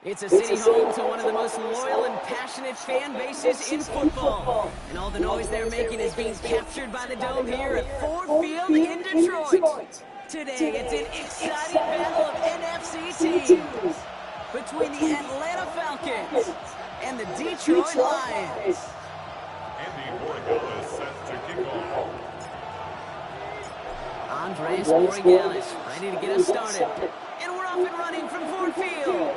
It's a city home to one of the most loyal and passionate fan bases in football. And all the noise they're making is being captured by the dome here at Ford Field in Detroit. Today, it's an exciting battle of NFC teams between the Atlanta Falcons and the Detroit Lions. Andy Borregales is set to kick off. Andres Borregales ready to get us started. And we're off and running from Ford Field.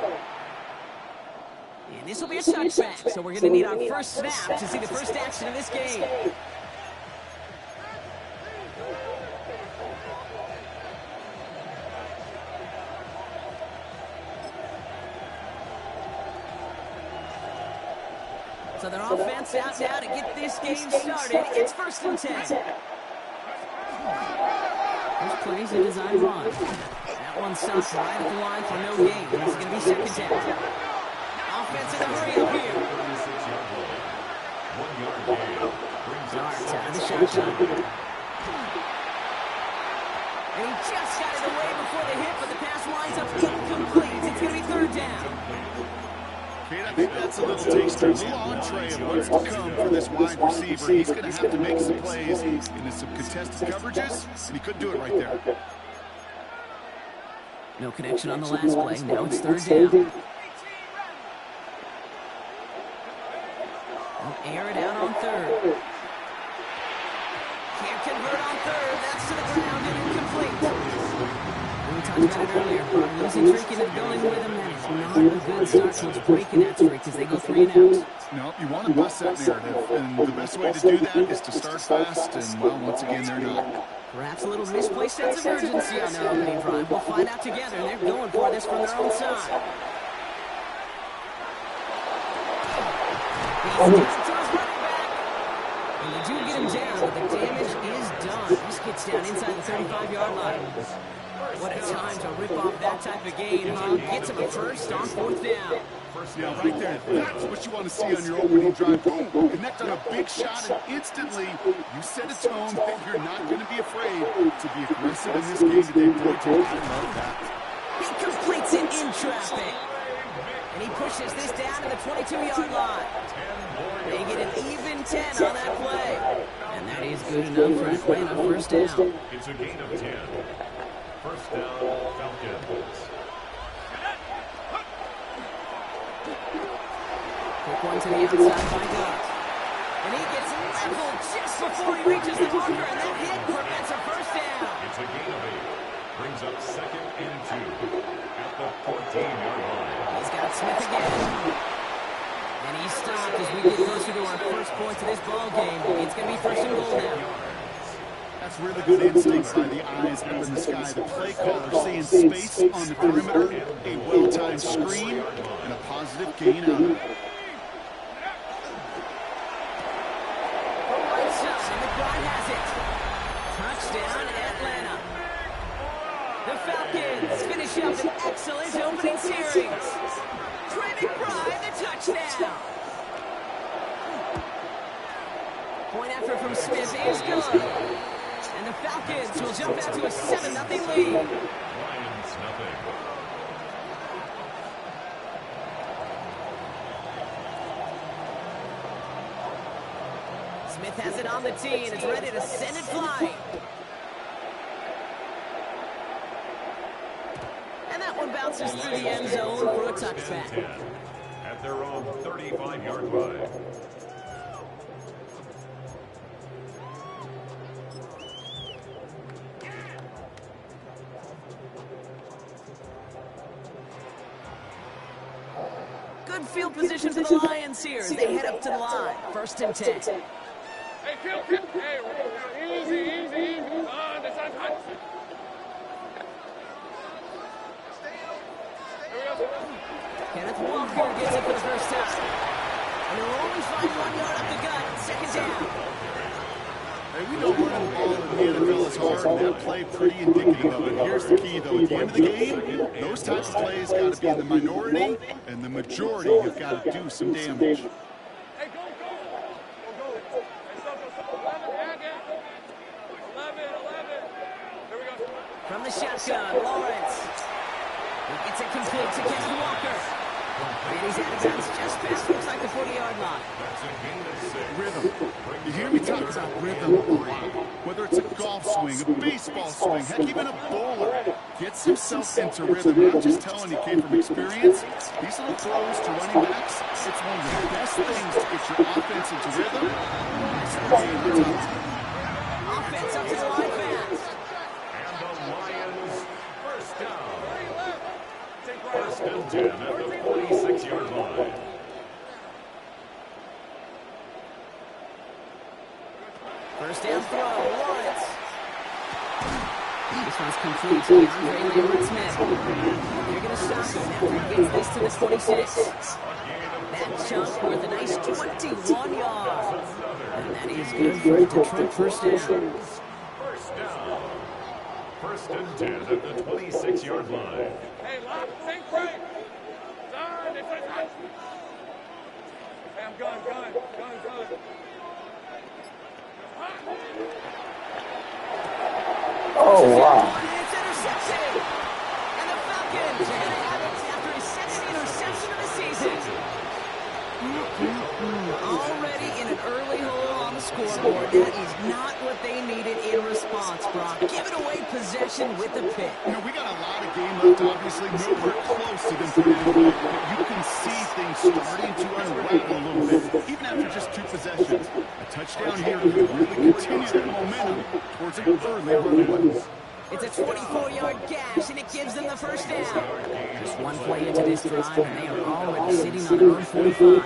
And this will be a touchback, so we're going to need our first snap to see the first action of this game. So their offense out now to get this game started. It's 1st and 10. This play's a design run. That one stops right at the line for no gain. This is going to be 2nd down. Offense in a hurry up here. 1 yard gain. Darts out of the shotgun. And he just got it away before the hit, but the pass winds up incomplete. It's going to be 3rd down. Kate, I think that's a little taster, a little entree of what's to come for this wide receiver. He's going to have to make some plays into some contested coverages, and he couldn't do it right there. No connection on the last play. Now it's 3rd down. Air it out on 3rd. Can't convert on 3rd. That's to the ground and incomplete. We talked about it earlier. Losing streak in the building with him. That is not a good start towards breaking that streak as they go 3 and out. No, you want to bust that narrative, and the best way to do that is to start fast, and, well, once again, they're not. Perhaps a little misplaced sense of urgency on their opening drive. We'll find out together. They're going for this from their own side. He's to his running back. And they do get him down, but the damage is done. This gets down inside the 35-yard line. What a time to rip off that type of gain, huh? Gets him a first on 4th down. Yeah, right there. That's what you want to see on your opening drive. Boom, connect on a big shot, and instantly you set a tone that you're not going to be afraid to be aggressive in this game today. Boy, I love that. He completes it in traffic. And he pushes this down to the 22-yard line. They get an even 10 on that play. And that is good enough for Atlanta 1st down. It's a gain of 10. 1st down, Falcons. Quick one to the outside by Gott. And he gets leveled just before he reaches the marker, and that hit prevents a 1st down. It's a gain of 8. Brings up 2nd and 2 at the 14-yard line. He's got Smith again. And he's stopped as we get closer to our first points of this ball game. It's going to be 1st and goal now. That's really good instinct by the eyes up in the sky. The play caller seeing space on the perimeter, a well-timed screen, and a positive gain out of it. And the crowd has it. Touchdown, Atlanta. The Falcons finish up an excellent opening series. Trey McBride, the touchdown. Point effort from Smith is good. And the Falcons will jump out to a 7-0 lead. Lions nothing. Smith has it on the tee and is ready to send it flying. And that one bounces through the end zone for a touchback. At their own 35-yard line. Good field position for the Lions here as they head up to the line. 1st and 10. Hey, easy. That's hot. Kenneth Walker gets it for the first time. And they'll only find 1 yard up the gut. 2nd down. Hey, we know running the ball in the NFL is hard, and that play pretty indicative of it. Here's the key, though. At the end of the game, those types of plays got to be in the minority, and the majority have got to do some damage. Hey, go. Hey, 11. There we go. From the shotgun, Lawrence. He gets it complete to Kenneth Walker. And he's out of bounds just past, looks like the 40-yard line. Rhythm. You hear me talk about rhythm a lot. Whether it's a golf swing, a baseball swing, heck, even a bowler. Gets himself into rhythm. I'm just telling you, came from experience. These little throws to running backs, it's one of the best things to get your offense into rhythm. It's the game to tell. Offense up to the line fast. And the Lions first down. First and 10 at the 46-yard line. First down throw, Lawrence. This one's complete to Andre Lambert-Smith. They're going to stop him after he gets this to the 46. That chunk worth a nice 21 yards. And that is good for a Detroit first down. First down. First and 10 at the 26-yard line. Hey, lock, think break. Done. Hey, I'm gone. Oh, wow. It's intercepted. And the Falcons are going to have it after his second interception of the season. Already in an early hole on the scoreboard. That is not what they needed in response, Brock. Giving away possession with the pick. You know, we got a lot of game left, obviously. Nowhere close to them putting it away, but you can see things starting to unravel a little bit, even after just 2 possessions. A touchdown here could really continue that momentum towards an early run. It's a 24-yard gash, and it gives them the first down. Just one play into this drive, and they are already sitting on their own 45.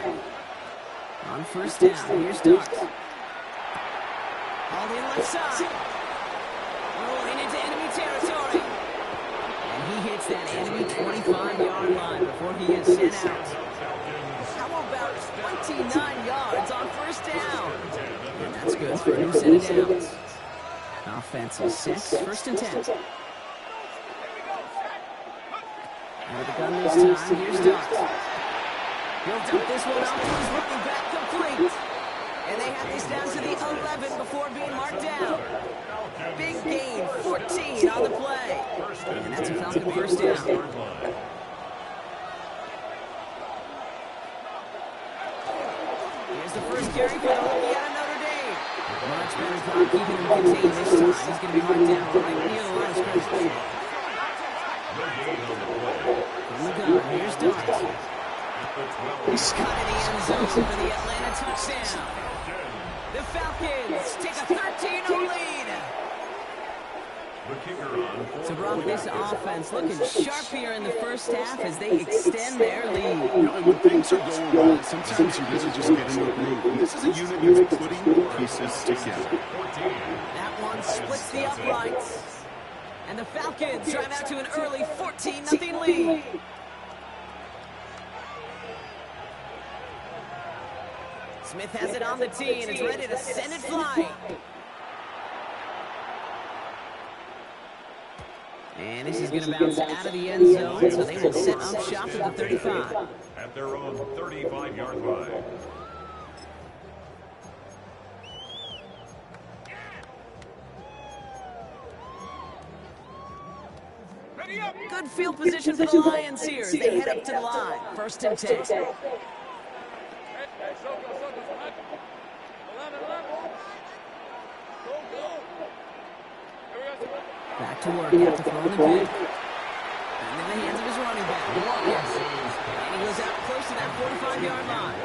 On first down, here's Starks. All in left side. Rolling into enemy territory. And he hits that enemy 25-yard line before he is sent out. How about 29 yards on first down? And that's good for a new set of downs. Offense is 6, 1st and 10. Out of the gun this time, here's Starks. He'll dump this one off to his running back complete. And they have this down to the 11 before being marked down. Big gain, 14 on the play. And that's a Falcon first down. Here's the first carry for the rookie out of Notre Dame. Much better job keeping him contained this time. He's going to be marked down right near the line of scrimmage. From the gun, here's Starks. He's caught in the end zone for the Atlanta touchdown. The Falcons take a 13-0 lead. So, Brock, this offense looking sharp here in the first half as they extend their lead. You know, and when things are going well, sometimes you really just get into a groove. And this is a unit that's putting pieces together. That one and splits the uprights. And the Falcons drive out to an early 14-0 lead. Smith has it on the tee and is ready to send it flying. And this is going to bounce out of the end zone, so they will set up shop at the 35. At their own 35-yard line. Good field position for the Lions here as they head up to the line. 1st and 10. Back to work after throwing the pick. And in the hands of his running back. And he goes out close to that 45-yard line.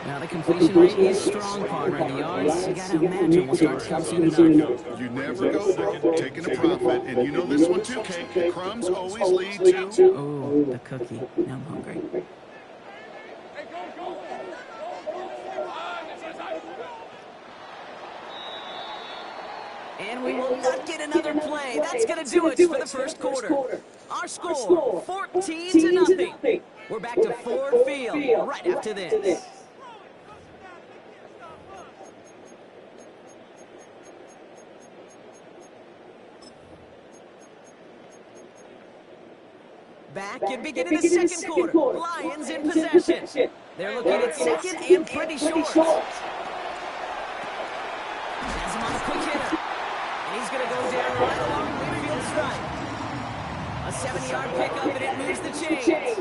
Now the completion rate is strong, partner. The yards, you got to imagine, will start to come soon enough. You never go broke taking a profit, and you know this one too, Kate. The crumbs always lead to... Oh, the cookie. Now I'm hungry. And we will not get another play. That's going to do it for the first quarter. Our score, 14-0. We're back to Ford Field right after this. Back and beginning the second quarter. Lions in possession. They're looking at second and pretty short. Has him on a quick hitter. And he's going to go down right along midfield stripe. A 70-yard pickup, and it moves the chains.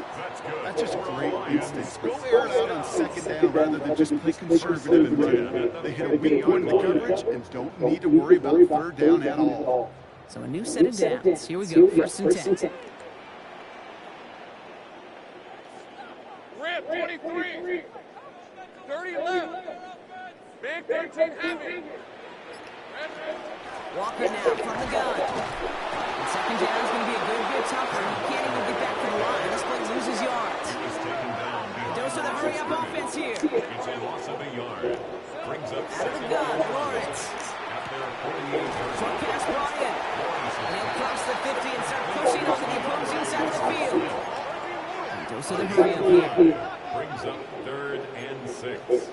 That's just great instincts. Go air it out on 2nd down rather than just play conservative and run. They hit a weak point in the coverage and don't need to worry about 3rd down at all. So a new set of downs. Here we go, 1st and 10. Red 23. 30 left. Big 13 heavy. Walker now from the gun. And 2nd down is going to be a good bit tougher. He can't even get back to the line. This play loses yards. Dose of the hurry-up offense here. It's a loss of a yard. Brings up Out of the gun, Lawrence. at their 48-yard Short pass brought in. And he'll cross the 50 and start pushing onto the opposing side of the field. And dose of the hurry-up here. brings up 3rd and 6. 13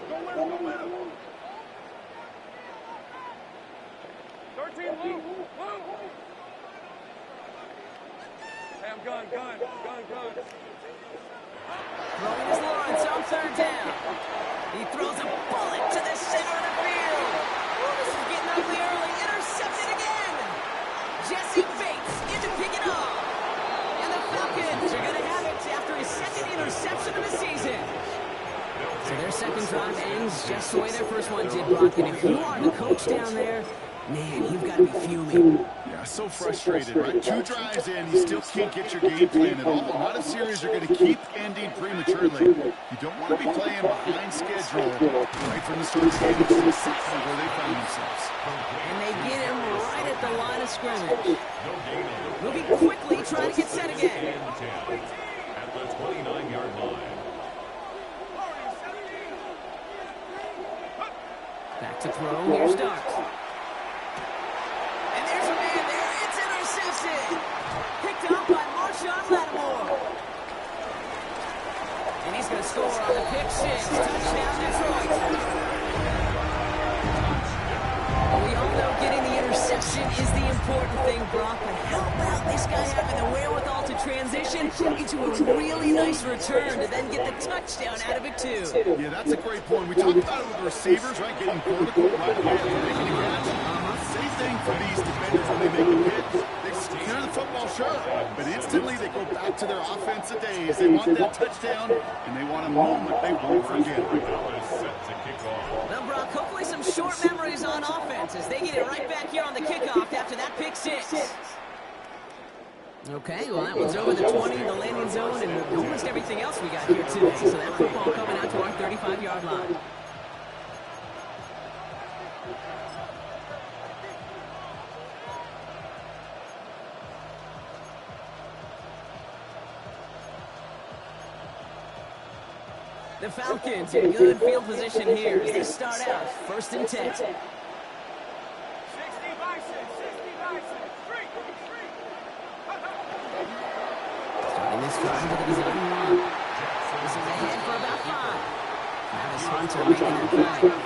loop. Hey, I'm gun. Throwing his Lawrence on 3rd down. He throws a bullet to the center of the field. Oh, this is getting ugly early. Intercepted again. Jesse Bates in to pick it off. And the Falcons are going to have it after his 2nd interception of the season. So their 2nd drive ends just the way their first one did, Brock. And if you are the coach down there, man, you've got to be fuming. Yeah, so frustrated, right? 2 drives in, you still can't get your game plan at all. A lot of series are going to keep ending prematurely. You don't want to be playing behind schedule right from the start of the game. This is exactly where they found themselves. And they get him right at the line of scrimmage. Moving quickly, trying to get set again. At the 29-yard line. Back to throw, here's Starks. And there's a man there, it's intercepted. Picked up by Marshawn Lattimore. And he's going to score on the pick 6. Touchdown, Detroit. Well, we all know getting the interception is the important thing, Brock, but how about this guy having the wherewithal to transition into a really nice return to then get the touchdown out of it, too? Yeah, that's a great point. We talked about it with the receivers, right? Getting vertical right away after making a catch. Same thing for these defenders when they make a hit. They secure the football, sure, but instantly they go back to their offensive days. They want that touchdown, and they want a moment they won't forget. Set to kick off. Well, Brock, hopefully some short memories on offense as they get it right back here on the kickoff after that pick 6. Okay, well, that one's over the 20, the landing zone, and almost everything else we got here today. So that football coming out to our 35-yard line. The Falcons in good field position here as they start out 1st and 10. He's on one. This is ahead for about 5. Travis Hunter making that play.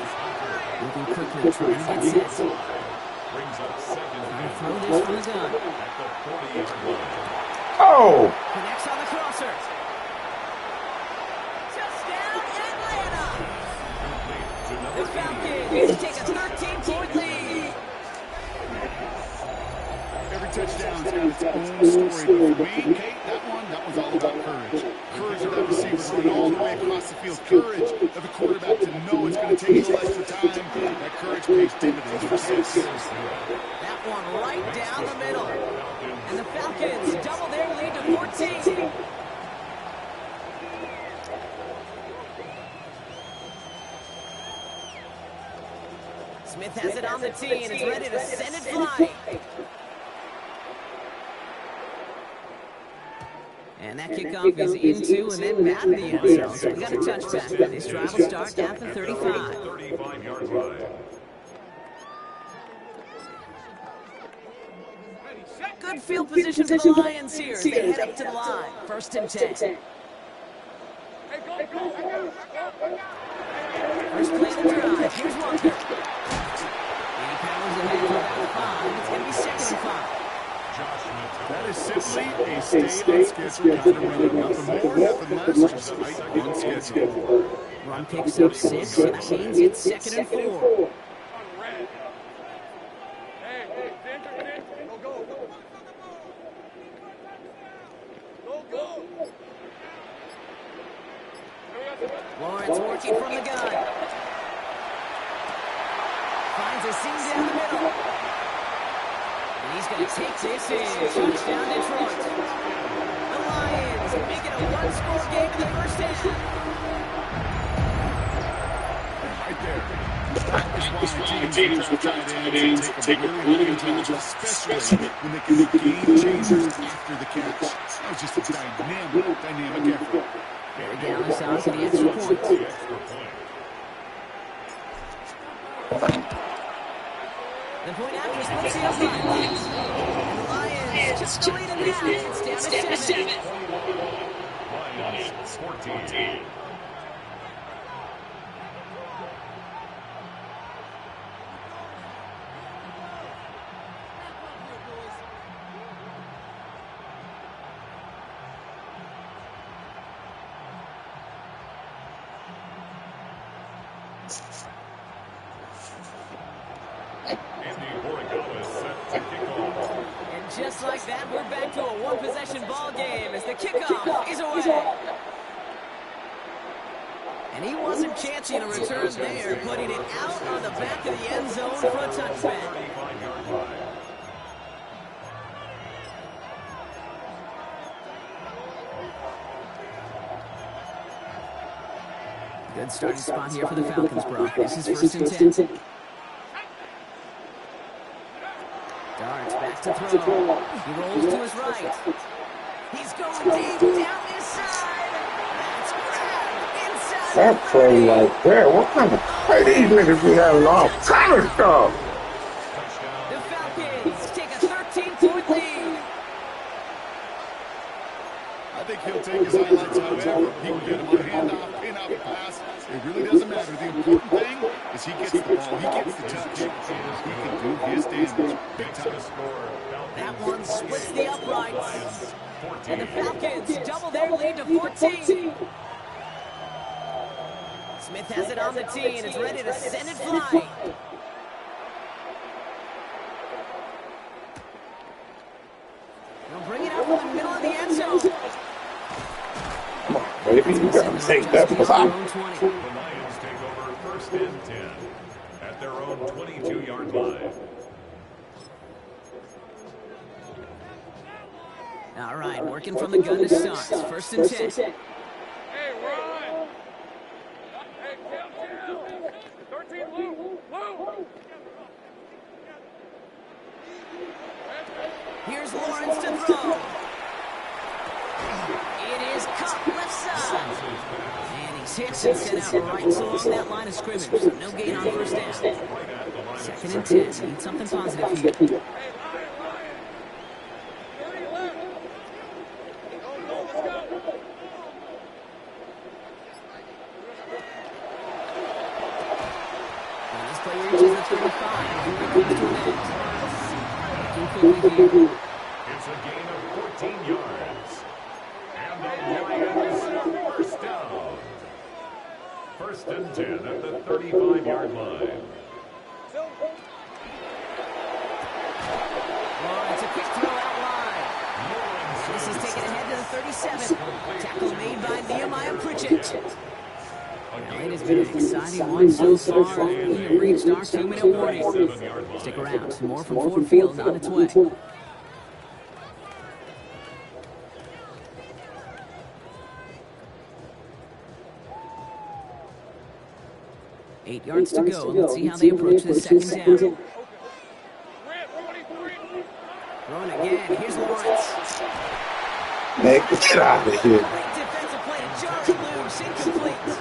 Moving quickly, trying to get set. Brings up second Trying to down throw this from the gun. at the 40-yard line. Oh! Connects on the crosser. Touchdown, Atlanta! To The number 80. Falcons take a 13-point lead. Every touchdown's got its own story, but for me, Kate, that one's all about courage. Courage of that receiver running all the way across the field. Courage of the quarterback to know it's going to take a little extra time. That courage pays dividends for 6. That one right down the middle. And the Falcons double their lead to 14. Smith has it on the tee, and it's ready to send it flying. And that kickoff is into and then back to the end zone. So we got a touchback. This drive will start at the 35. 35-yard line. Good field position for the Lions here as they head up to the line. 1st and 10. First play of the drive. Here's Walker. And he powers ahead for about 5. It's going to be 2nd and 5. That is simply a stay on schedule kind of run. Nothing more, nothing less, just right on schedule. Run picks up 6, and that means it's 2nd and 4. Lawrence working from the gun. Finds a seam down the middle. And he's going to take this in. Touchdown, Detroit. The Lions make it a one-score game in the first half. Right there. That is why teams with tight ends take a really long time, especially when they can be game changers after the catch. That was just a dynamic effort. Barry Dallas out to the extra point. The point after splits the upright. And the Lions just delete it now. It's down to 7. Lions 14. And just like that, we're back to a one-possession ball game as the kickoff is away. And he wasn't chancing a return there, putting it out on the back of the end zone for a touchback. Good starting spot here for the Falcons, bro. This is 1st and 10. Darts back to throw. He rolls to his right. He's going deep down this side. That's grabbed inside. That play right there. What kind of play these niggas be having all kind of stuff? The Falcons take a 13-point lead. I think he'll take his highlights however. He can get him on a handoff, pin out the pass. It really doesn't matter. The important thing is he gets the ball. He gets the touch. He can do his damage. Big time. That one splits the uprights. And the Falcons double their lead to 14. Smith has it on the tee and is ready to send it flying. He'll bring it up in the middle of the end zone. Come on, baby. You gotta take that The block. Lions take over 1st and 10 at their own 22-yard line. All right, working from the gun to start. 1st and 10. Hey, Ron! Hey, chill. 13, Lou! Here's Lawrence to throw. It is caught left side. And he's hit and sent out right along that line of scrimmage. So no gain on 1st down. 2nd and 10. Need something positive here. play reaches the 35 before it comes to an end. Looking quickly here. It's a gain of 14 yards. And the Lions first down. First and 10 at the 35-yard line. Lawrence, a quick throw out wide. This is taken ahead to the 37. Tackle made by Nehemiah Pritchett. It has been an exciting one so far. We have reached our 2-minute warning. Stick around. More from Ford Field on its way. 8 yards to go. Let's see how they approach this second down. Throwing again. Here's Lawrence. Man, get out of here. Great defensive play to Charlie Loops. Incomplete.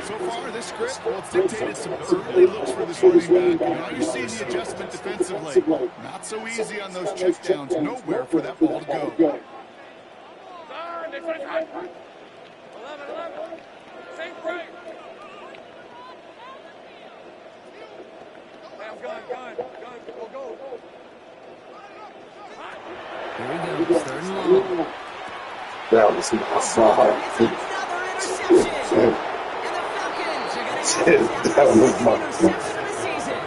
So far, this script, well, it's dictated some early looks for this running back. And now you're seeing the adjustment defensively. Not so easy on those checkdowns. Nowhere for that ball to go. 11, same break. Gun, go. Here he goes. Third and long. That was my side. It's another interception. And the Falcons are going to That was my interception of the season.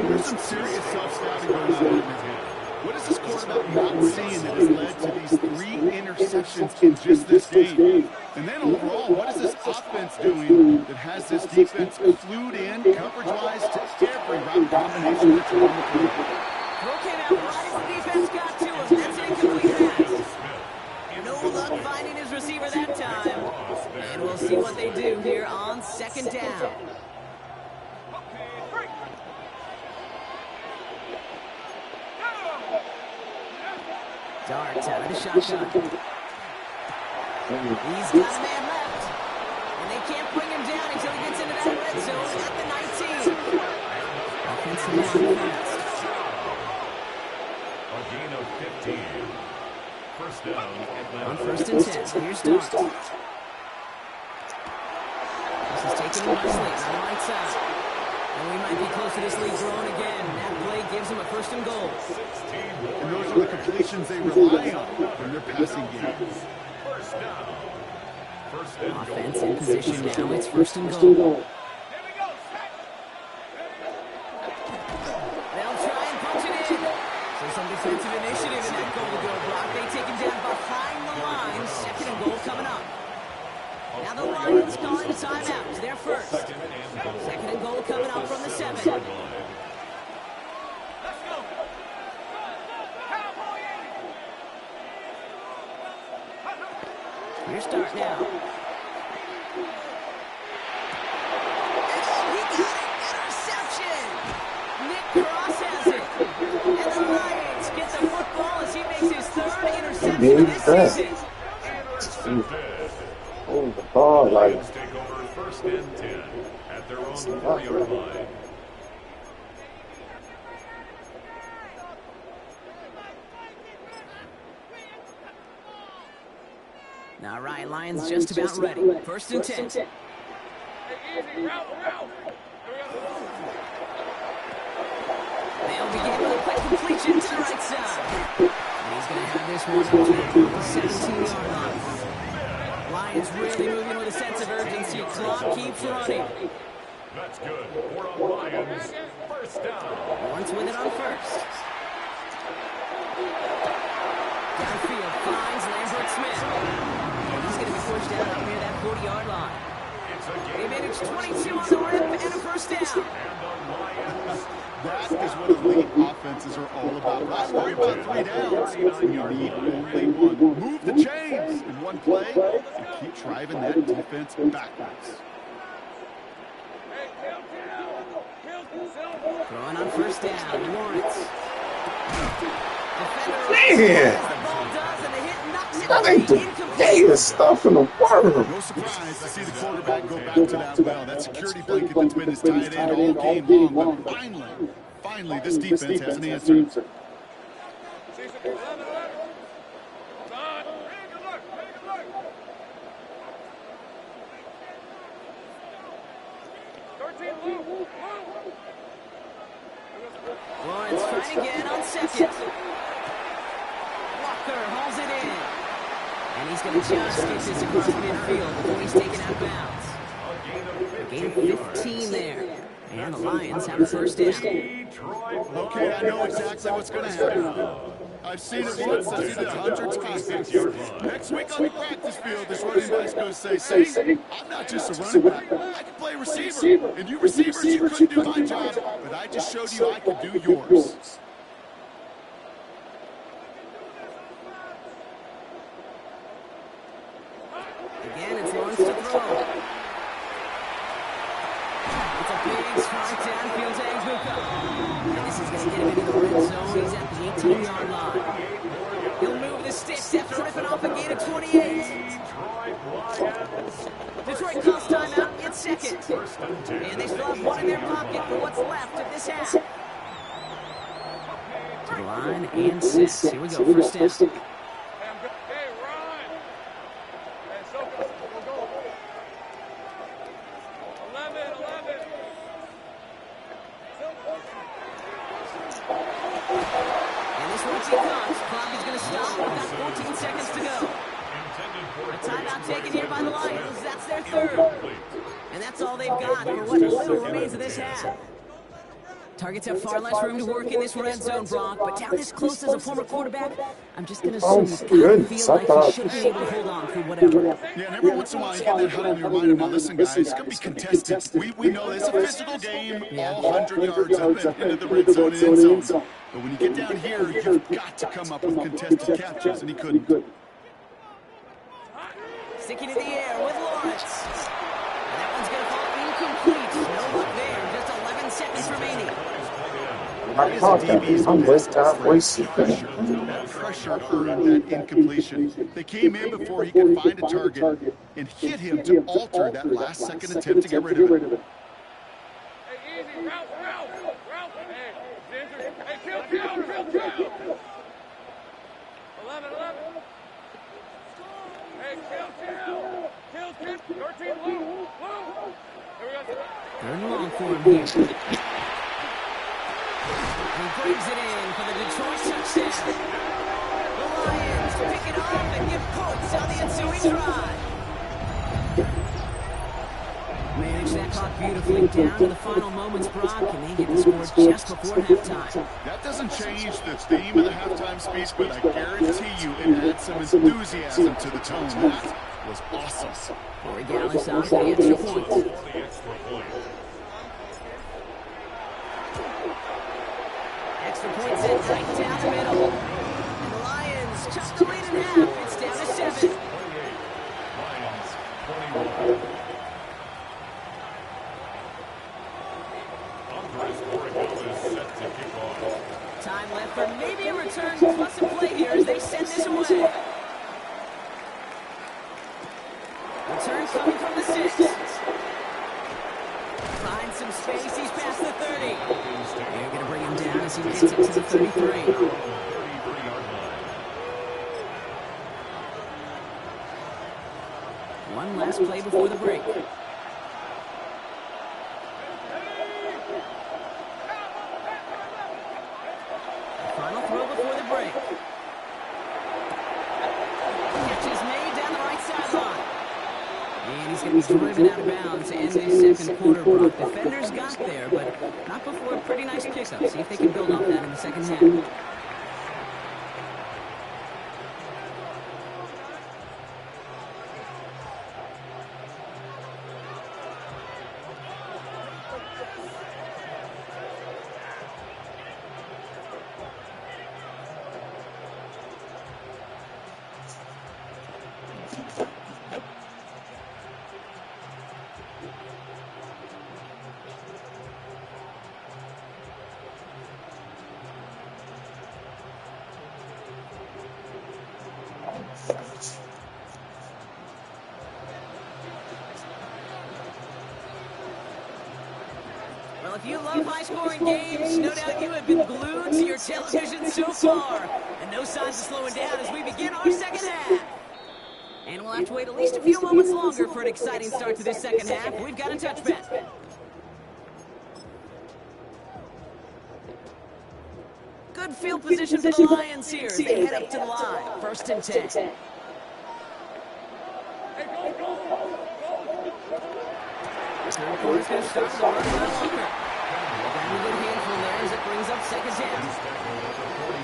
There's some serious self-scouting going on in his head. What is this quarterback not seeing that has led to these 3 interceptions in just this game? And then overall, what is this offense doing that has this defense clued in, coverage-wise, to every route combination that's on the field? Throw came out right as the defense got to him. That's an incomplete pass. No luck finding his receiver that time. And we'll see what they do here on second down. Dart out of the shotgun. He's got a man left. And they can't bring him down until he gets into that red zone at the 19. Offensive line fast. A gain of 15. First down, Atlanta. On first and 10, here's Dart. This is taken in by Slayton on the right side. And we might be close to this lead growing again. That play gives him a first and goal. And those are the completions they rely on in their passing game. First down. First and Offense goal. in position now. It's first and goal. They'll try and punch it in. So some defensive initiative in that goal-to-go block. They take him down behind the line. Second and goal coming up. Now the Lions calling a timeout. They're first. Second and goal coming up from the 7. Here's Dart now. He got it! Interception! Nick Cross has it. And the Lions get the football as he makes his 3rd interception of this season. Oh, the ball, like. Lions take over first and 10 at their own 4-yard line. All right, Lions just about ready. First and 10. Easy, route. They'll begin with a quick completion to the right side. And he's going to have this one up to the 17-yard line. Lions really moving with a sense of urgency. Clock keeps running. That's good. We're on Lions. First down. Lawrence with it on first. Downfield finds Lambert Smith. And he's going to be pushed out up near that 40-yard line. They managed 22 on the rip and a first down. And the Lions. That is what elite offenses are all about. Not worry about 3 downs. You need only one. Move the chains in one play and keep driving that defense backwards. Throwing on first down, Lawrence. Man! That ain't the gayest stuff in the world. No surprise to see the quarterback go back to that well. That security blanket that's been his tight end all game long. But finally, this defense has an answer. Lawrence trying again on second. Walker hauls it in. And he's going to just get this across midfield before he's taken out of bounds. A gain of 15 there. And the Lions have a first down. Okay, I know exactly what's going to happen. I've seen it once, I've seen it 100 times. Next week on the practice field, this running back's going to say, see, I'm not just a running back, I can play receiver. And you receivers, you couldn't do my job, but I just showed you I could do yours. Again, it's Lawrence to throw. It's a big strike downfield to Aguka. And this is going to get him into the red zone. He's at the 18-yard line. He'll move the sticks after ripping off a gain of 28. Detroit calls timeout, gets second. And they still have one in their pocket for what's left of this half. To the line and six. Here we go, first down. Taken here by the Lions. That's their third. And that's all they've got for what little remains of this half. Targets have far less room to work in this red zone, Brock, but down this close as a former quarterback, I'm just going to assume you feel like he should be able to hold on through whatever. Yeah, and every once in a while you get that huddle in your mind about, listen, guys, it's going to be contested. We know it's a physical game, all 100 yards up and into the red zone and end zone. But when you get down here, you've got to come up with contested captures, and he couldn't. Sticking in the air with Lawrence. And that one's going to fall incomplete. No look there. Just 11 seconds remaining. Pressure earned that incompletion. They came in before he could find a target and hit him to alter that last second attempt to get rid of it. Hey, easy. Ralph. Hey, Ginger. Hey, kill. 11. Hey, kill. 13, Lou. Here we go. Third and long for him here. He brings it in for the Detroit touchdown. The Lions pick it off and give points on the ensuing drive. Manage that clock beautifully down to the final moments, Brock, and they get the score just before halftime. That doesn't change the theme of the halftime speech, but I guarantee you it adds some enthusiasm to the tone. That was awesome. Corey Gallis out for the extra point. Extra points in right down the middle. And the Lions cut the lead in half. It's down to 7. Time left for maybe a return plus a play here as they send this away. Return coming from the 6. Finds some space. He's past the 30. They're going to bring him down as he gets up to the 33. One last play before the break. Final throw before the break. Catch is made down the right sideline. And he's going to be driven out of bounds to end this second quarter. Brock. Defenders got there, but not before a pretty nice pickup. See if they can build off that in the second half. Well, if you love high-scoring games, no doubt you have been glued to your television so far. And no signs of slowing down as we begin our second half. And we'll have to wait at least a few moments longer for an exciting start to this second half. We've got a touchback. good field position for the Lions here as they head up to the line. 1st and 10. Third quarter's going to start with the run by Walker. Got a good handful there as it brings up 2nd down.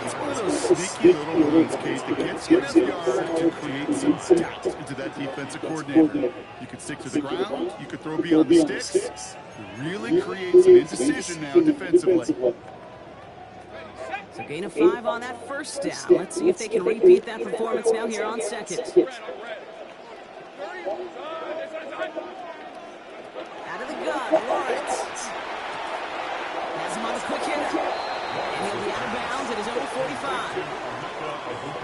It's one of those sneaky little runs, Kate, that gets you enough yards to create some doubt into that defensive coordinator. You could stick to the ground, you could throw beyond the sticks. It really creates an indecision now defensively. So gain of 5 on that 1st down. Let's see if they can repeat that performance now here on 2nd. Out of the gun, Lawrence. Has him on the quick hitter. And he'll be out of bounds at his own 45.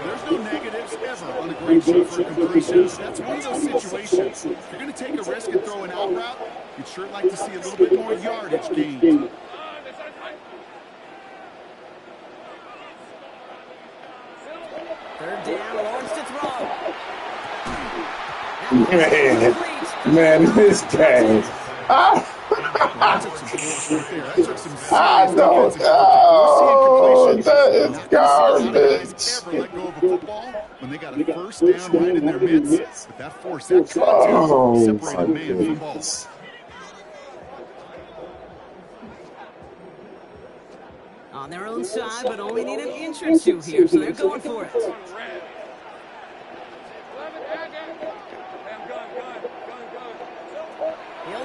There's no negatives ever on a great shot for completion. That's one of those situations. If you're going to take a risk and throw an out route, you'd sure like to see a little bit more yardage gained. 3rd down, Lawrence to throw. Man, this game. I don't know. That is garbage. Let go of a football when they got a 1st down right in their midst. But that forced that separated man from ball. On their own side, but only need an inch or 2 here, so they're going for it. He'll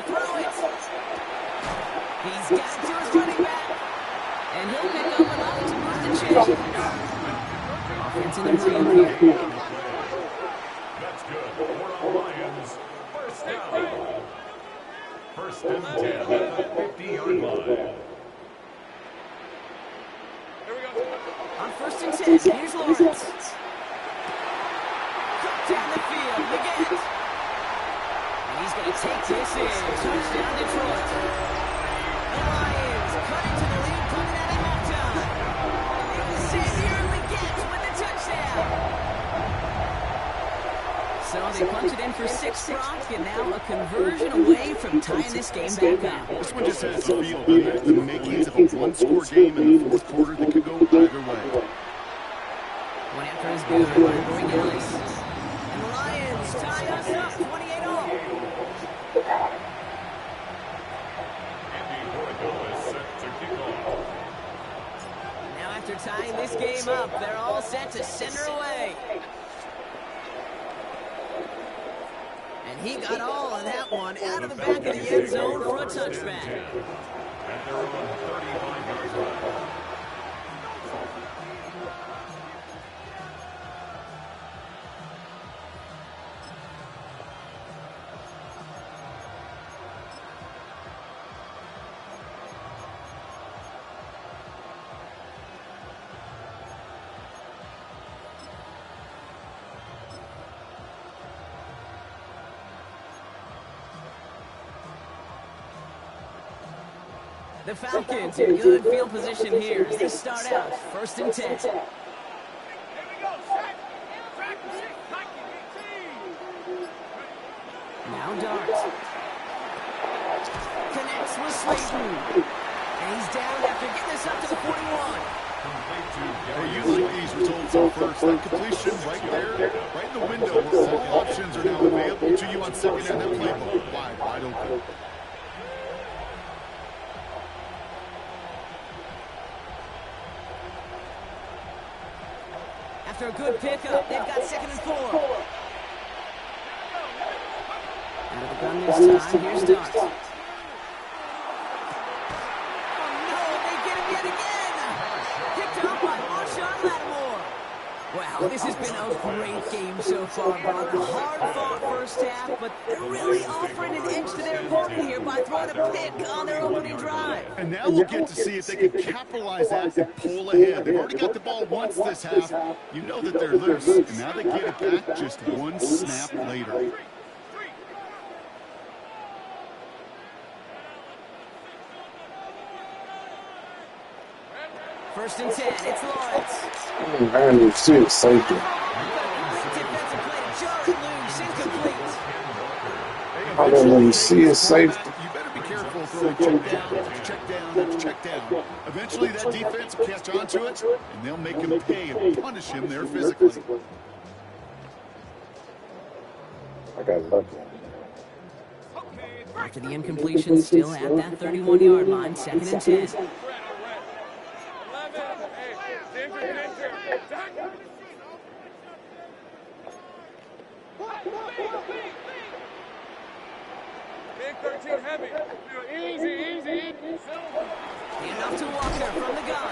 throw it. He's got it to his running back. And he'll pick up enough to move the chain. Offense in the green here. That's good. For the Lions, 1st down. 1st and 10 at the 50-yard line. On 1st and 10, here's Lawrence. Down the field, Leggett. And he's going to take this in. Touchdown, Detroit. The Lions cut into the lead coming out of halftime. It was Xavier Leggett with the touchdown. So they punch it in for 6 Brock, and now a conversion away from tying this game back up. This one just has a feel of the makings of a one-score game in the 4th quarter that could go either way. One after is good by Roy Gillis. And the Lions tie us up 28-all. Now after tying this game up, they're all set to send her away. And he got all of that one out of the back of the end zone for a touchback. At their own 35-yard line. The Falcons in good field position here as they start out 1st and 10. Now Dart. Connects with Slayton. And he's down after getting this up to the 41. Hey, you like these results on 1st. That completion right there, right in the window where all options are now available to you on 2nd and that playbook. Wide open. After a good pickup, they've got 2nd and 4. Out of the gun this time, here's Dart. Oh no, they get him yet again! Picked up by Marshawn Lattimore. Wow, this has been a great game so far, Brock. A hard-fought 1st half, but they're really offering an edge to their opponent here by throwing a pick on their opening drive. And now we'll get to see if they can capitalize that and pull ahead. They've already got the ball once this half. You know that they're loose, and now they get it back just one snap later. First and 10, it's Lawrence. Man, you see it safety. Defensive play to Jordan loose, incomplete. I don't even see it safety. You better be careful doing check down after check down after check down. Eventually, that defense will catch on to it, and they'll make him pay and punish him there physically. I got lucky. After the incompletion, still at that 31-yard line, 2nd and 10. Big 13 heavy. Easy. Handoff to Walker from the gun.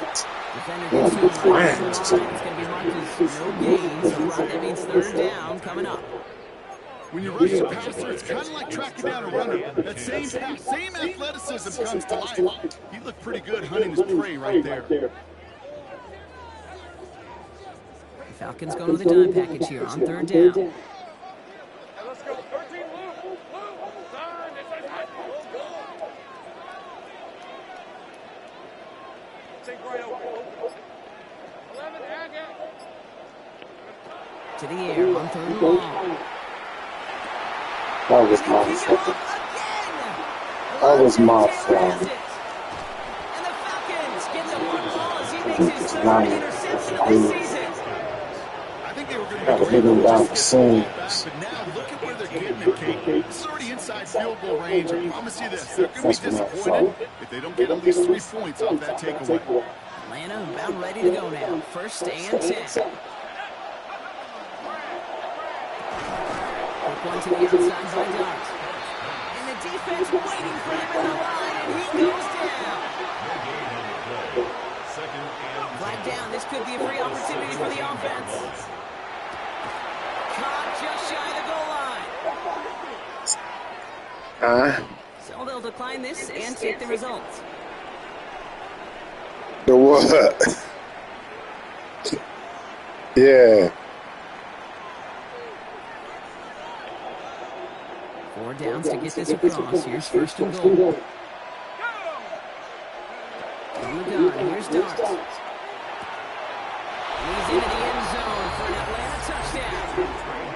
Defender gets to him right on the line. It's going to be marked as no gain, so Rob, that means 3rd down coming up. When you rush the passer, it's kind of like tracking down a runner. That same pass, same athleticism comes to life. He looked pretty good hunting his prey right there. The Falcons go to the dime package here on 3rd down. Let's go. 13 loop. Done. Take right over. 11 again. To the air on 3rd and long. That was my fault. That was my fault. And the Falcons get the 1 ball as he makes his 3rd interception of the season. I think they were going to Got to hit him down the seam. but now look at where they're getting it, Kate. This is already inside field goal range. I promise you this, they're going to be disappointed if they don't get at least 3 points off that takeaway. Atlanta about ready to go now. 1st and 10. One to the outside by Dart. And the defense waiting for him in the line, and he goes down. Flag down. This could be a free opportunity for the offense. Caught just shy of the goal line. So they'll decline this and take the results. The what? Yeah. 4 downs to get this across. Here's 1st and goal. On the gun, here's Dart. He's into the end zone for an Atlanta touchdown.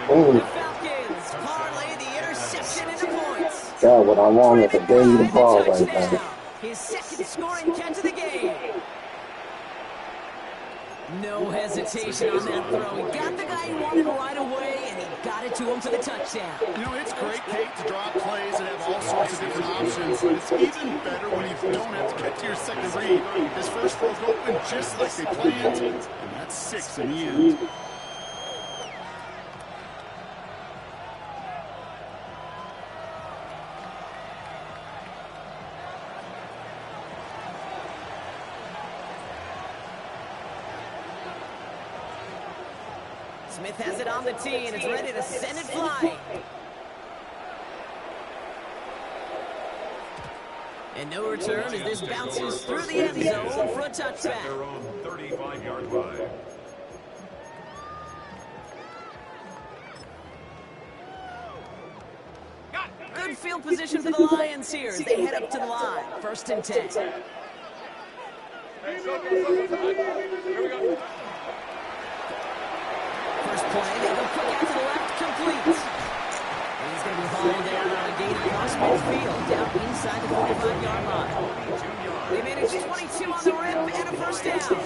The Falcons parlay the interception into points. God, what I wanted to give you the ball right now. His 2nd scoring catch of the game. No hesitation on that throw. He got the guy he wanted right away, and he got it to him for the touchdown. You know, it's great, Kate, to draw plays and have all sorts of different options, but it's even better when you don't have to get to your 2nd read. His first broke open just like they planned, and that's 6 in the end. Smith has it on the tee, and it's ready to send it flying. And no return as this bounces through the end zone for a touchback. Their own 35-yard line. Good field position for the Lions here as they head up to the line. 1st and 10. First play, they go quick out to the left, complete. And he's going to be hauled down on a gain across midfield, down inside the 45-yard line. They managed 22 on the rim and a 1st down.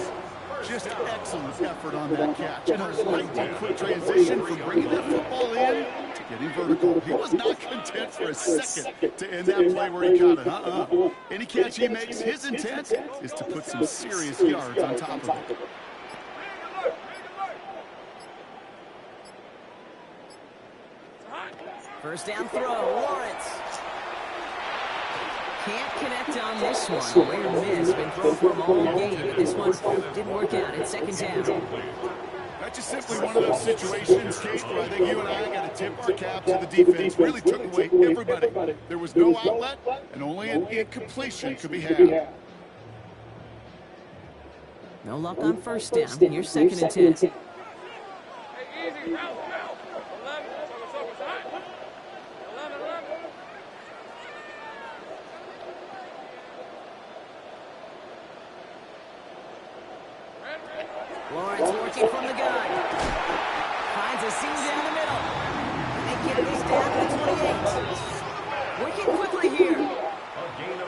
Just excellent effort on that catch. And a lightning quick transition from bringing that football in to getting vertical. He was not content for a second to end that play where he caught it. Any catch he makes, his intent is to put some serious yards on top of it. First down throw, Lawrence. Can't connect on this one. Weird miss, been thrown for him all game, but this one didn't work out. It's 2nd down. That's just simply one of those situations, Kate, where I think you and I got to tip our cap to the defense. Really took away everybody. There was no outlet, and only an incompletion could be had. No luck on 1st down. Here's 2nd and 10. Hey, easy, route. 11. 11. Lawrence working from the gun. Finds a seam down the middle. And they get this down to the 28. Working quickly here. A gain of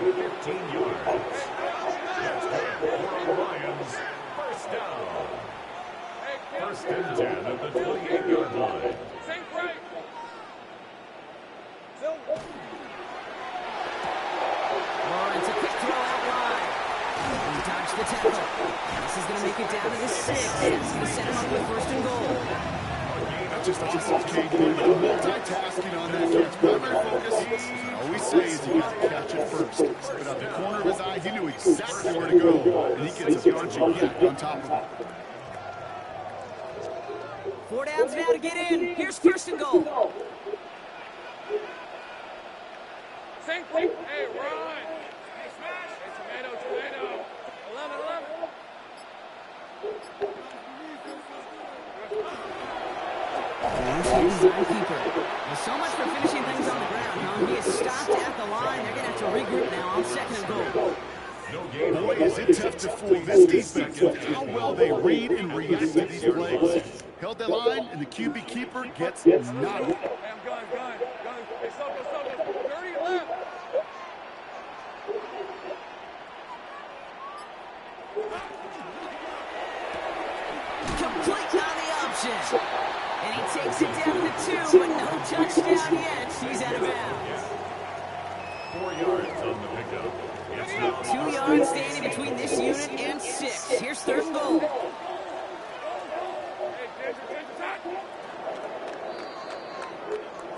First and 10 at the 28-yard line. Sink right. Silver. Lawrence, a quick throw out wide. He dodged the tackle. This is going to make it down to the 6. That's going to set him up with first and goal. That's just awesome, Kate. Multitasking on that catch. Primary focus, as I always say, is you got to catch it first. But out the corner of his eye, he knew exactly where to go. And he gets a bunch of yak on top of it. 4 downs now to get in. Here's first and goal. Sink right. Hey, run. Hey, smash. Hey, tomato. 11. Design keeper. Well, so much for finishing things on the ground, huh? He is stopped at the line. They're going to have to regroup now on second and goal. Boy, is it tough to fool this defense with how well they read and react to these plays. Held that line, and the QB keeper gets knocked. Hey, I'm gun. Hey, Soko. Dirty left. Complete on the option. And he takes it down to 2, but no touchdown yet. He's out of bounds. 4 yards on the pickup. It's now 2 yards standing between this unit and 6. Here's third and goal. Hey, Ginger, tack.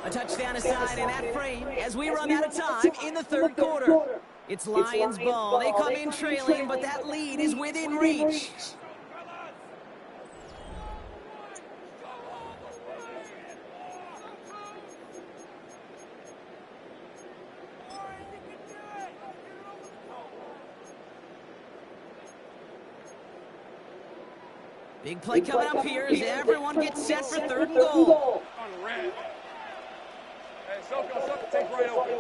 A touchdown aside in that frame as we run out of time in the third quarter. It's Lions ball. They come in trailing, but that lead is within reach. Big play coming up here as everyone gets set for third and goal. On the red. Hey, Soko, take right open. Here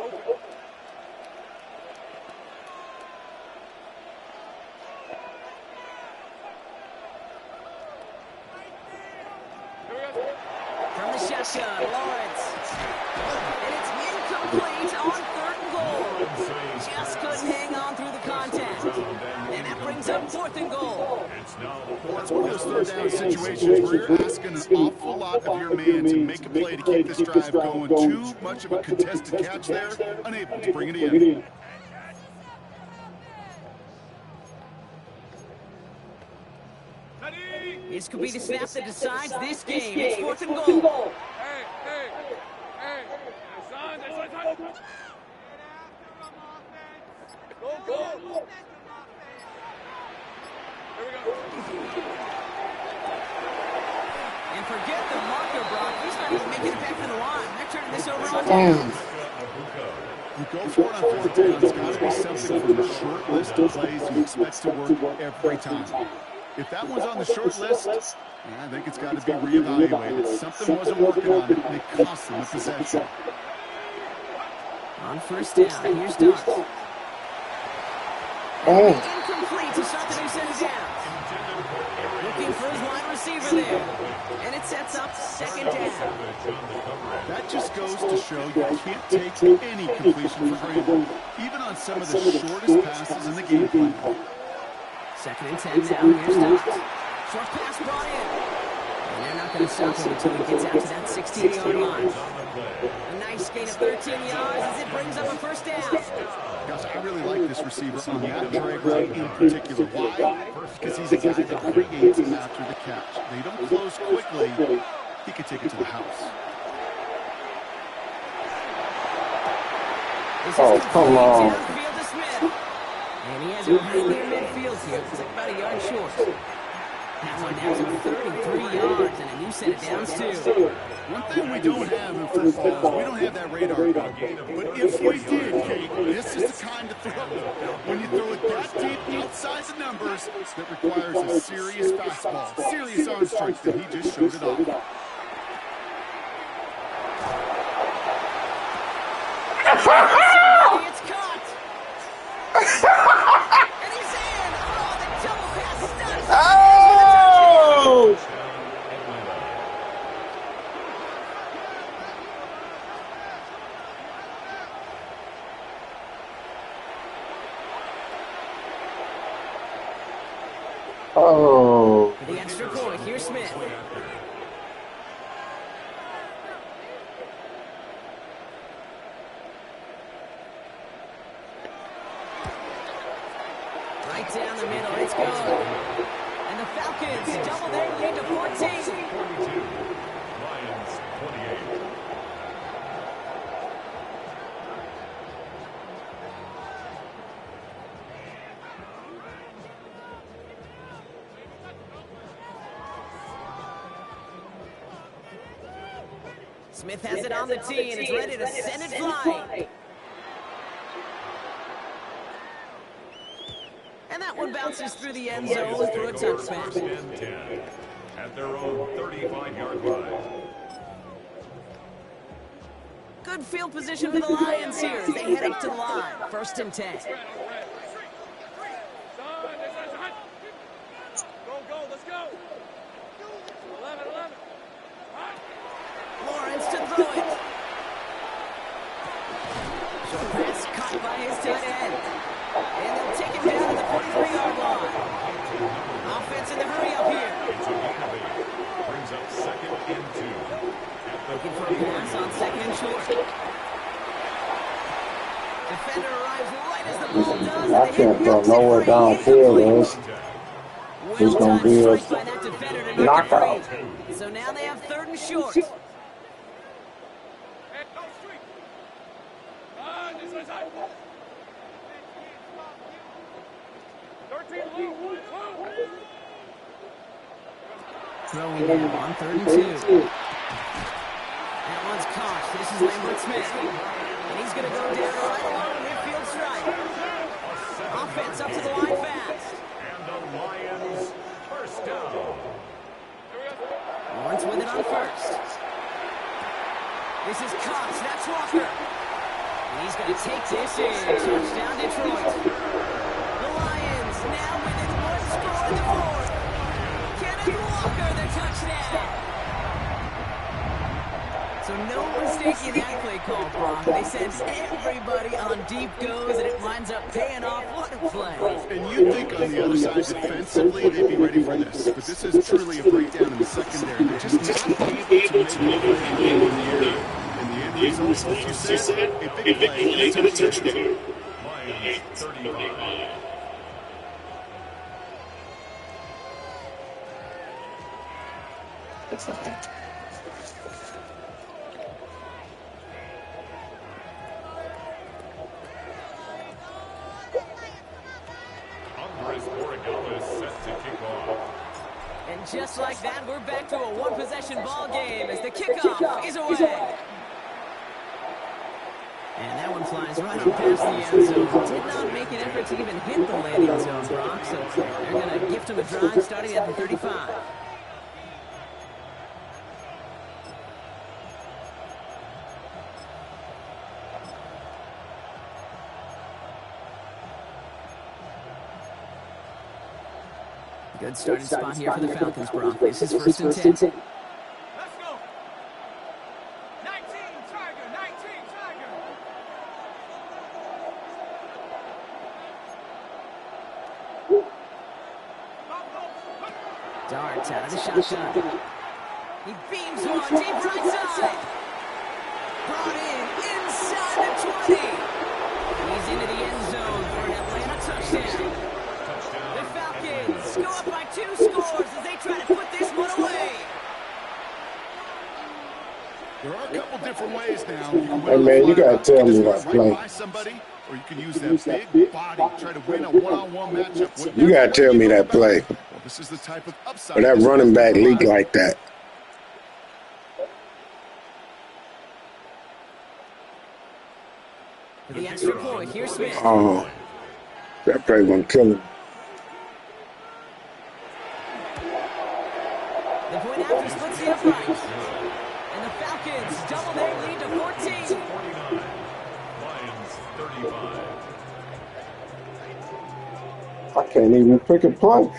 we go. From the shotgun, Lawrence. And it's incomplete on third and goal. Just couldn't hang on through the contact. And that brings up fourth and goal. It's one of those third down situations where you're asking an awful lot of your man to make a play to keep this drive going. Too much of a contested catch there, unable to bring it in. This could be the snap that decides this game. It's fourth and goal. Hey. Son. Go. Here we go. And forget the marker, Brock. He's not even making it back to the line. They're turning this over on downs. You go for it on fourth down. It's got to be something from the short list of plays you expect to work every time. If that one's on the short list, I think it's got to be reevaluated. Something wasn't working on it, and it cost them a possession. On first down, here's Dart. Incomplete to start the new set of downs. Looking for his wide receiver there. And it sets up second down. That just goes to show you can't take any completion for granted, even on some of the shortest passes in the game plan. Second and 10 now. Here's Dart. Short pass brought in. And they're not going to stop him until he gets out to that 16-yard line. A nice gain of 13 yards as it brings up a first down. Gosh, I really like this receiver on that drag route in particular. Why? Because he's a guy that creates after the catch. They don't close quickly. He could take it to the house. Oh, come on. Downfield to Smith. And he has it right near midfield here. It's like about a yard short. That one now to 33 yards and a new set of downs, too. One thing we don't have in football is we don't have that radar gun. But if we did, Kate, this is the kind of throw. When you throw it that deep outside the numbers, that requires a serious fastball, serious arm strength, that he just showed it off. It's caught. And he's in. Oh, the double pass stuns. Oh! Oh. The extra point. Here's Smith. Right down the middle. It's good. And the Falcons double their lead to 14. 42. Lions 28. Smith has it on the tee and is ready to send it flying. And that one bounces through the end zone for a touchdown. First and 10 at their own 35-yard line. Good field position for the Lions here as they head up to the line. First and 10. Go, let's go. 11. Lawrence to throw it. Short pass caught by his tight end. And they'll take him down to the 43-yard line. Offense in the hurry up here. It's a gain of 8. Brings up second and 2. Looking for a pass on second and short. Defender arrives right as the ball does. I can't throw nowhere downfield. It's going to be a knockout. So now they have third and short. Throwing him on third and 2. That one's caught. This is Lambert Smith. And he's going to go down right along the midfield stripe. Offense up to the line fast. And the Lions first down. Lawrence with it on first. This is Cox. That's Walker. And he's going to take this in. Touchdown Detroit. The Lions now within one score in the fourth. Kenneth Walker, the touchdown. So no mistake in that play call, Brock. They sent everybody on deep goes, and it winds up paying off. What a play. And you'd think on the other side defensively they'd be ready for this. But this is truly a breakdown in the secondary. They're just not able to make it play in the air. And the end result, as you said, a big play and a touchdown. Lions 35. And just like that, we're back to a one-possession ball game as the kickoff is away. And that one flies right on past the end zone. Did not make an effort to even hit the landing zone, Brock, so they're going to gift him a drive starting at the 35. Good starting spot here for the Falcons, Brock. This is first and 10. Let's go. 19, Tiger, 19, Tiger. Dart out of the shotgun. He beams one deep right side. Brought in inside the 20. He's into the end zone for an Atlanta touchdown. The Falcons go up by 2 scores as they try to put this one away. There are a couple different ways now. Hey, man, you got to tell me that play. By somebody, or you can use that big body, try to win a one-on-one matchup. You got to tell me that play. Well, this is the type of upside. Or that running back leak like that. For the extra point, here's Smith. Oh, that play going to kill him. The point after splits the upright. And the Falcons double their lead to 14. 49. Lions 35. I can't even pick a play.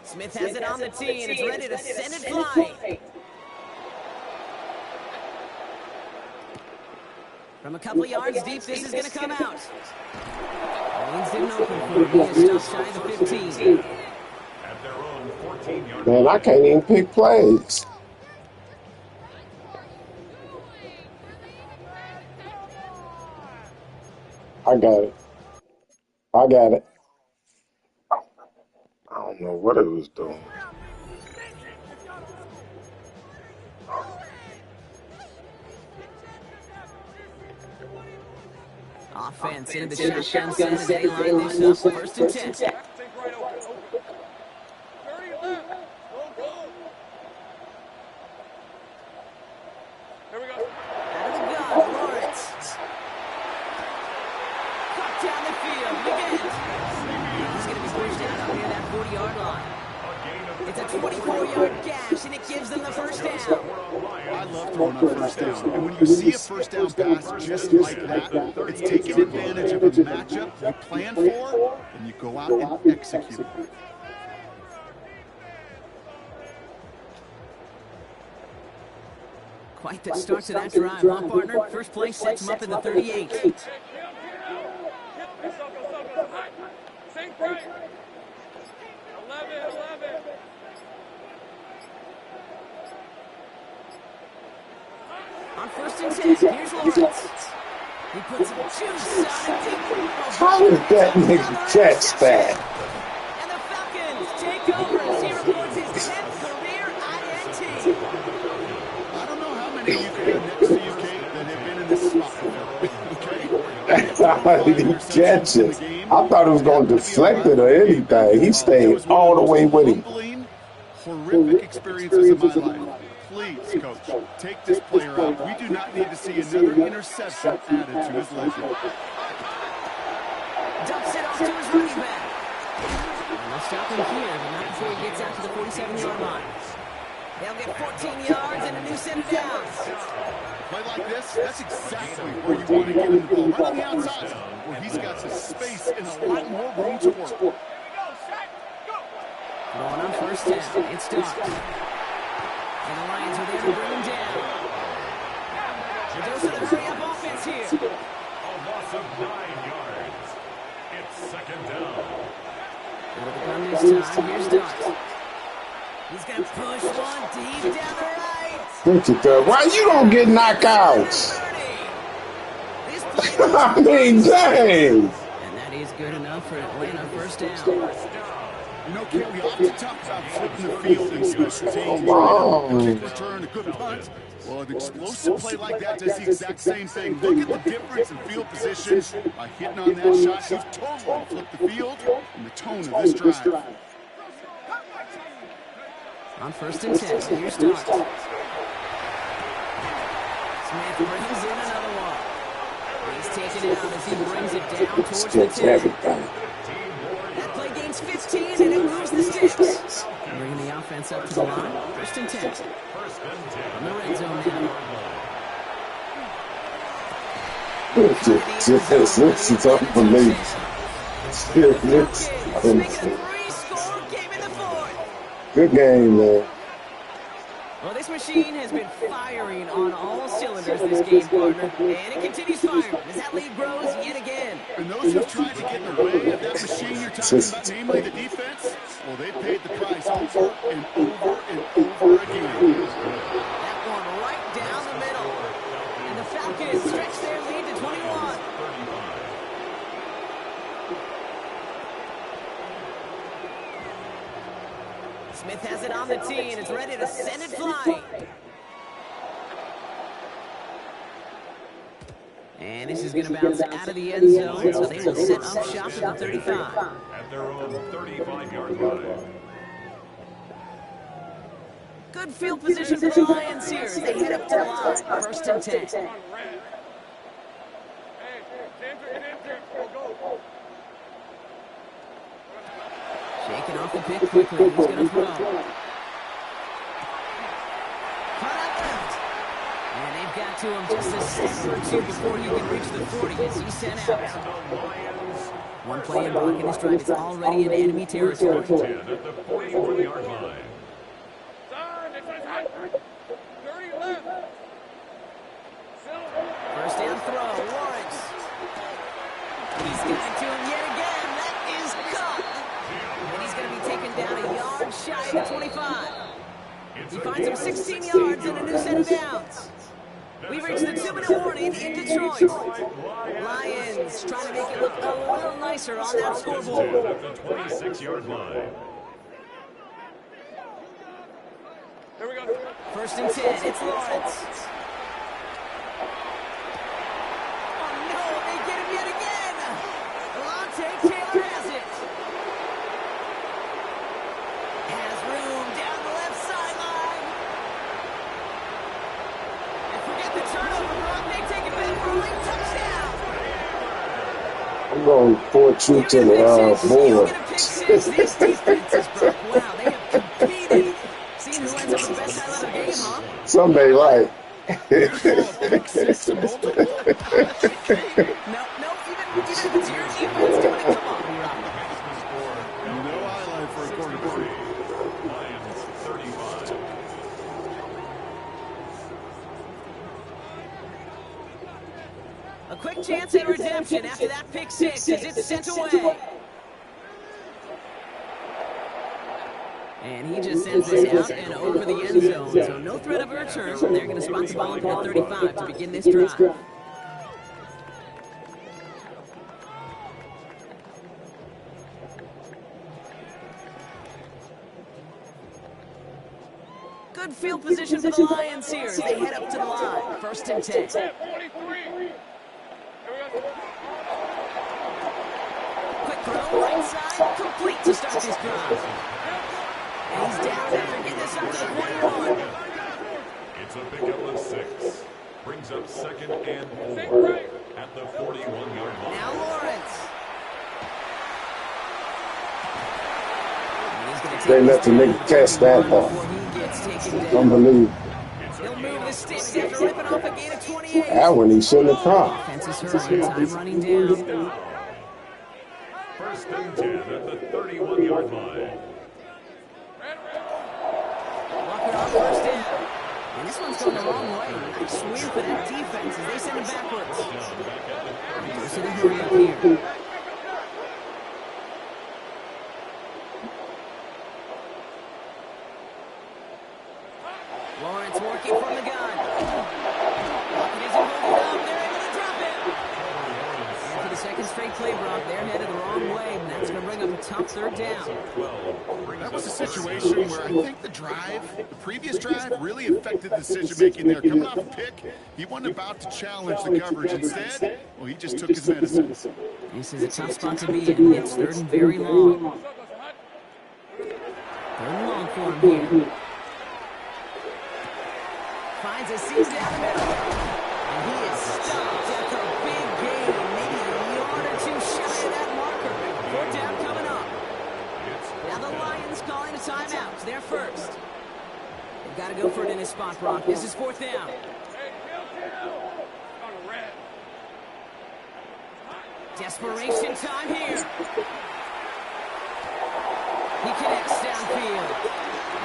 Smith has it on the tee, and it's ready to send it flying. From a couple yards deep, this is going to come out. Lanes didn't open for him. He is stopped shy of the 15. At their own 14-yard Man, I can't even pick plays. I got it. I got it. I don't know what it was doing. Offense into the shotgun set as they line this up. First and 10. Think right open. 30 left. Go. Here we go. Out of the gun, Lawrence. Cut down the field again. He's going to be pushed out near that 40-yard line. It's a 24-yard gash, and it gives them the first down. I love throwing on first down. And when you see a first down pass just like that, it's taking advantage of a matchup you plan for, and you go out and execute. Quite the start to that drive, huh, partner? First play sets him up in the 38. Go. Think right. 11. On first and 10, here's Lawrence. He puts some juice on it deep. How did that nigga catch that? And the Falcons take over as he reports his 10th career INT. I don't know how many of you can next to you, Kate, that have been in this spot. How did he catch it? I thought it was going to deflect it or anything. He stayed all the way with him. Horrific experiences in my life. Please, Coach, take this player out. We do not need to see another interception added to his legend. Dumps it off to his running back. And they'll stop him here, but not before he gets out to the 47-yard line. They'll get 14 yards and a new set of downs. Play like this, that's exactly where you want to get him the ball. Right on the outside, where he's got some space and a lot more room to work. Going on first down, it's Doc. And the Lions are there to bring him down. The dose of the hurry-up offense here. A loss of 9 yards. It's second down. And with the run this time, here's Doc. He's going to push one deep down the right. Look at that. Why you don't get knockouts? I mean, dang. And that is good enough for Atlanta first down. You know, Kate, we often talk about flipping the field in special teams. Wow. A kick return, a good punt. Well, an explosive play like that does the exact same thing. Look at the difference in field position by hitting on that shot. You've totally flipped the field and the tone of this drive. On first and 10, here's Doc. Smith brings in another one. He's taken it out as he brings it down towards the 10. That play gains 15, and it moves the sticks. Bringing the offense up to the line. First and 10. On the red zone now. This is unbelievable. Making a three-score game in the fourth. Good game, man. Well, this machine has been firing on all cylinders this game, partner. And it continues firing as that lead grows yet again. And those who've tried to get in the way of that machine you're talking about, namely the defense, well, they paid the price over and over and over again. That one right down the middle. And the Falcons stretch their lead to 21. Smith has it on the tee, and it's ready to send it flying. And this is going to bounce out of the end zone, so they will set up shop at the 35. At their own 35-yard line. Good field position for the Lions here as they head up to the line. First and 10. Hey, get in. Go. Shaking off the pick quickly. He's going to throw. Cut out left. And they've got to him just a step or two before he can reach the 40 as he's sent out. One play in blocking this drive is already in enemy territory. 10 at the 41-yard line. First down throw, Lawrence. He's going to him yet again. That is caught. And he's going to be taken down a yard shy of the 25. He finds him 16 yards and a new set of downs. We've reached the 2-minute warning in Detroit. Lions trying to make it look a little nicer on that scoreboard. At the 26-yard line. Here we go. First and 10, it's Lawrence. Oh no, they get him yet again. Taylor has it. Has room down the left sideline. And forget the turnover, Brock. They take it back for a late touchdown. I'm going 4-2 to the board. These defenses, Brock. Wow, they have competed. Seeing who ends up with the best highlight of the game, huh? Somebody right. No, even if it's your defense doing it, come on. No highlight for a quarterback. Lions 35. A quick chance at redemption after that pick six as it's sent away. And he just sends this out and over the end zone. So no threat of a return. They're going to spot the ball up at 35 to begin this drive. Good field position for the Lions here as they head up to the line. First and 10. 43. Quick throw, right side, complete to start this drive. And he's down after getting this up to the 41. It's a pickup of 6. Brings up 2nd and 4 at the 41-yard line. Now Lawrence. They let the nigga catch that ball. Unbelievable. He'll move the sticks after ripping off a gain of 28. That one he shouldn't have caught. Offense is hurrying, time running down. First and 10 at the 31-yard line. Walking off first down. And this one's going the wrong way. Nice swing for that defense as they send it backwards. So they hurry up here. Lawrence working from the gun. Pocket isn't holding up. They're able to drop it. And for the second straight play, Brock, they're headed the wrong way, and that's going to bring up a tough third down. That was a situation where I think the previous drive, really affected the decision-making there. Coming off a pick, he wasn't about to challenge the coverage. Instead, well, he just took his medicine. This is a tough spot to be in. It's third and very long. Third and long for him here. Finds a seam down the middle. And he is stopped after a big gain, maybe a yard or two shy of that marker. Fourth down coming up. Now the Lions calling a timeout. They're first. They've got to go for it in his spot, Brock. This is fourth down. Desperation time here. He connects downfield.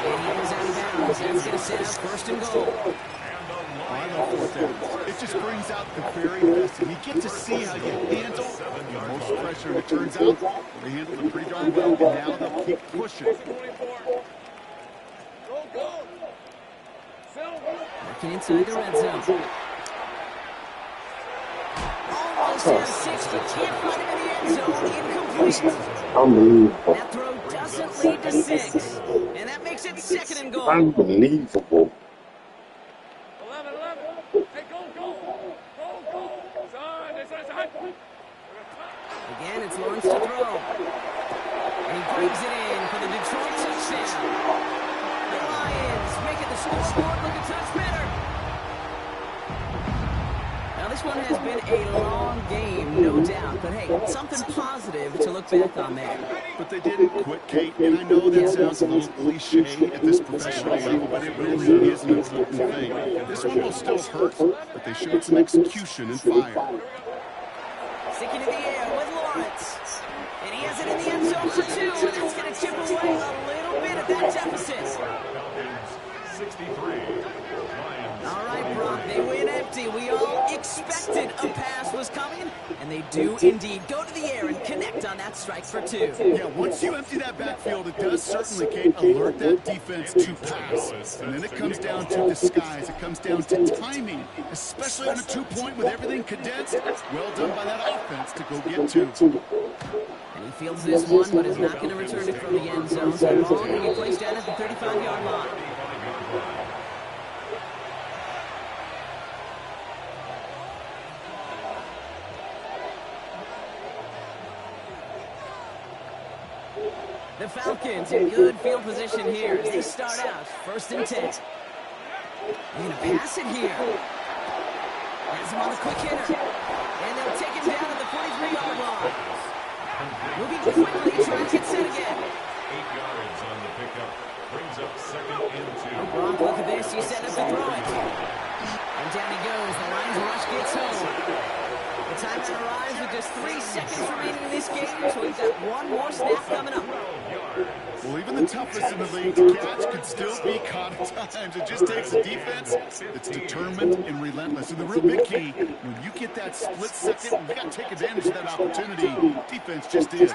And he goes out of bounds. That's going to set up first and goal. I love fourth down. It just brings out the very best, and you get to see how you handle the most pressure. And it turns out they handled it pretty darn well, and now they'll keep pushing. Working inside the red zone. Almost has 6, but can't find him in the end zone. Incomplete. Unbelievable. That throw doesn't lead to 6. And that makes it second and goal. Unbelievable. 11. Hey, go. Side. Again, it's Lawrence to throw. And he brings it in for the Detroit touchdown. The Lions making the scoreboard look a touch better. Now, this one has been a long game, no doubt. But, hey, something positive to look back on there. But they didn't quit, Kate, and I know that sounds a little cliche at this professional level, but it really is an important thing. This one will still hurt, but they showed some execution and fire. Sticking in the air with Lawrence. it in the end zone for 2, and it's going to chip away a little bit of that deficit. Falcons 63. All right, Brock, they win empty. We all expected a pass was coming, and they do indeed go to the air and connect on that strike for 2. Yeah, once you empty that backfield, it does certainly, Kate, alert that defense to pass. And then it comes down to disguise. It comes down to timing, especially on a 2-point with everything condensed. Well done by that offense to go get 2. And he fields this one, but is not going to return it from the end zone. So the ball going to be placed down at the 35-yard line. The Falcons in good field position here as they start out 1st and 10. They're going to pass it here. Has him on the quick hitter. And they'll take him down at the 43-yard line. Moving quickly, trying to get set again. 8 yards on the pickup. Brings up 2nd and 2. Brock, look at this. He's set up to throw it. And down he goes. The Lions rush gets home. The timeout arrives with just 3 seconds remaining in this game, so we've got one more snap coming up. Well, even the toughest in the league to catch could still be caught at times. It just takes a defense that's determined and relentless. And the real big key, when you get that split second, you got to take advantage of that opportunity. Defense just did.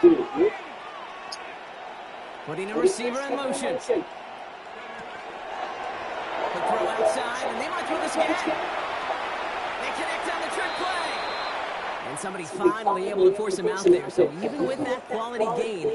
Putting a receiver in motion. The throw outside, and they might throw this again. They connect on the trick play. And somebody finally able to force him out there. So even with that quality gain,